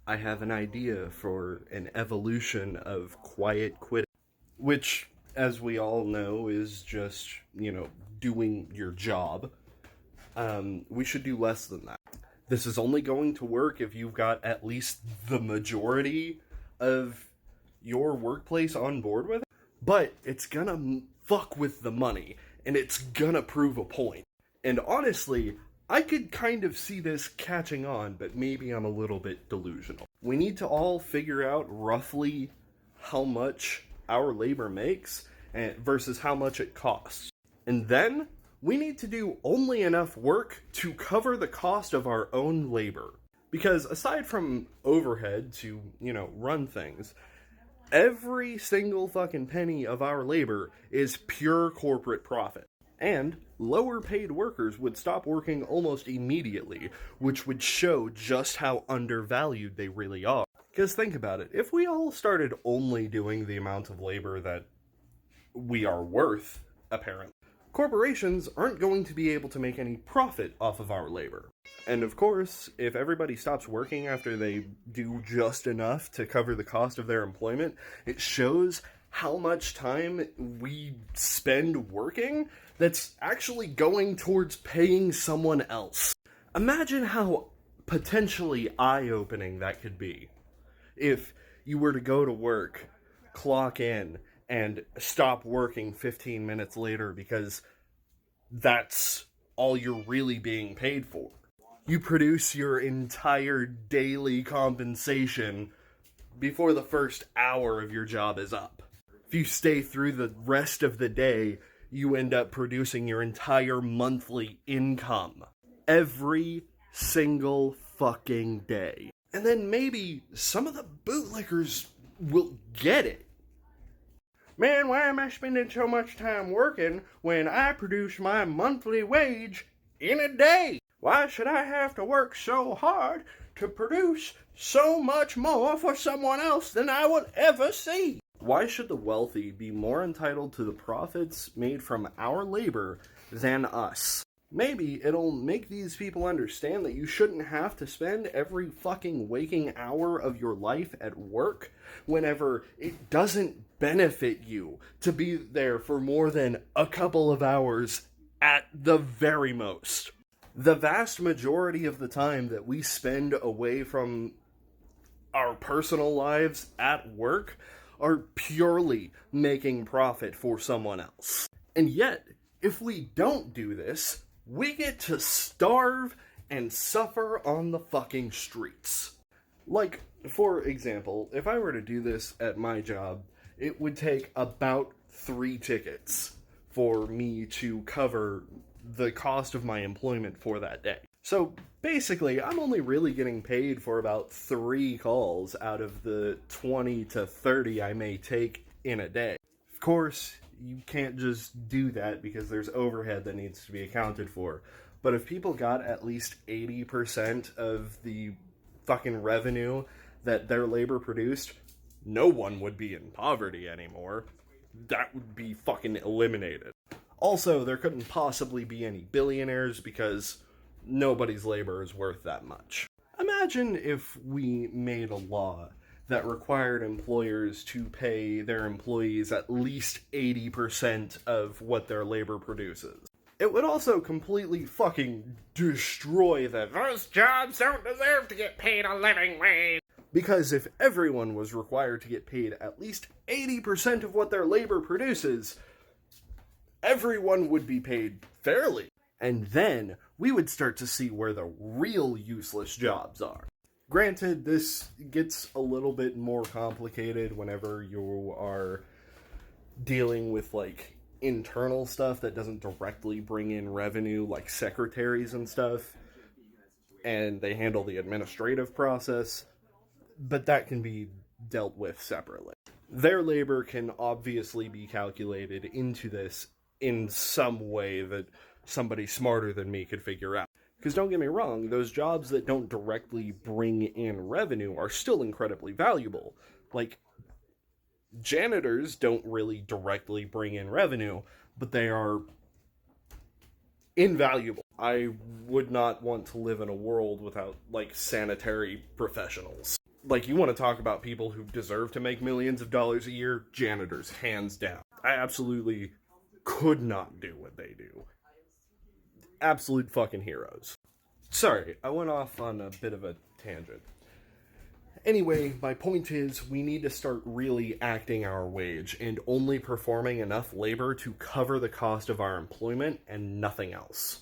I have an idea for an evolution of quiet quitting, which, as we all know, is just, doing your job. We should do less than that. This is only going to work if you've got at least the majority of your workplace on board with it, but it's gonna fuck with the money, and it's gonna prove a point. And honestly, I could kind of see this catching on, but maybe I'm a little bit delusional. We need to all figure out roughly how much our labor makes versus how much it costs. And then we need to do only enough work to cover the cost of our own labor. Because aside from overhead to, run things, every single fucking penny of our labor is pure corporate profit. And lower paid workers would stop working almost immediately, which would show just how undervalued they really are. Because think about it, if we all started only doing the amount of labor that we are worth, apparently, corporations aren't going to be able to make any profit off of our labor. And of course, if everybody stops working after they do just enough to cover the cost of their employment, it shows how much time we spend working that's actually going towards paying someone else. Imagine how potentially eye-opening that could be if you were to go to work, clock in, and stop working 15 minutes later because that's all you're really being paid for. You produce your entire daily compensation before the first hour of your job is up. If you stay through the rest of the day, you end up producing your entire monthly income every single fucking day. And then maybe some of the bootlickers will get it. Man, why am I spending so much time working when I produce my monthly wage in a day? Why should I have to work so hard to produce so much more for someone else than I will ever see? Why should the wealthy be more entitled to the profits made from our labor than us? Maybe it'll make these people understand that you shouldn't have to spend every fucking waking hour of your life at work whenever it doesn't benefit you to be there for more than a couple of hours at the very most. The vast majority of the time that we spend away from our personal lives at work are purely making profit for someone else. And yet, if we don't do this, we get to starve and suffer on the fucking streets. Like, for example, if I were to do this at my job, it would take about 3 tickets for me to cover the cost of my employment for that day. So basically, I'm only really getting paid for about 3 calls out of the 20 to 30 I may take in a day. Of course, you can't just do that because there's overhead that needs to be accounted for. But if people got at least 80% of the fucking revenue that their labor produced, no one would be in poverty anymore. That would be fucking eliminated. Also, there couldn't possibly be any billionaires because nobody's labor is worth that much. Imagine if we made a law that required employers to pay their employees at least 80% of what their labor produces. It would also completely fucking destroy those jobs don't deserve to get paid a living wage. Because if everyone was required to get paid at least 80% of what their labor produces, everyone would be paid fairly. And then we would start to see where the real useless jobs are. Granted, this gets a little bit more complicated whenever you are dealing with, internal stuff that doesn't directly bring in revenue, like secretaries and stuff, and they handle the administrative process, but that can be dealt with separately. Their labor can obviously be calculated into this in some way that somebody smarter than me could figure out. Because don't get me wrong, those jobs that don't directly bring in revenue are still incredibly valuable. Like, janitors don't really directly bring in revenue, but they are invaluable. I would not want to live in a world without, sanitary professionals. Like, you want to talk about people who deserve to make millions of dollars a year? Janitors, hands down. I absolutely could not do what they do. Absolute fucking heroes. Sorry, I went off on a bit of a tangent. Anyway, my point is, we need to start really acting our wage and only performing enough labor to cover the cost of our employment and nothing else.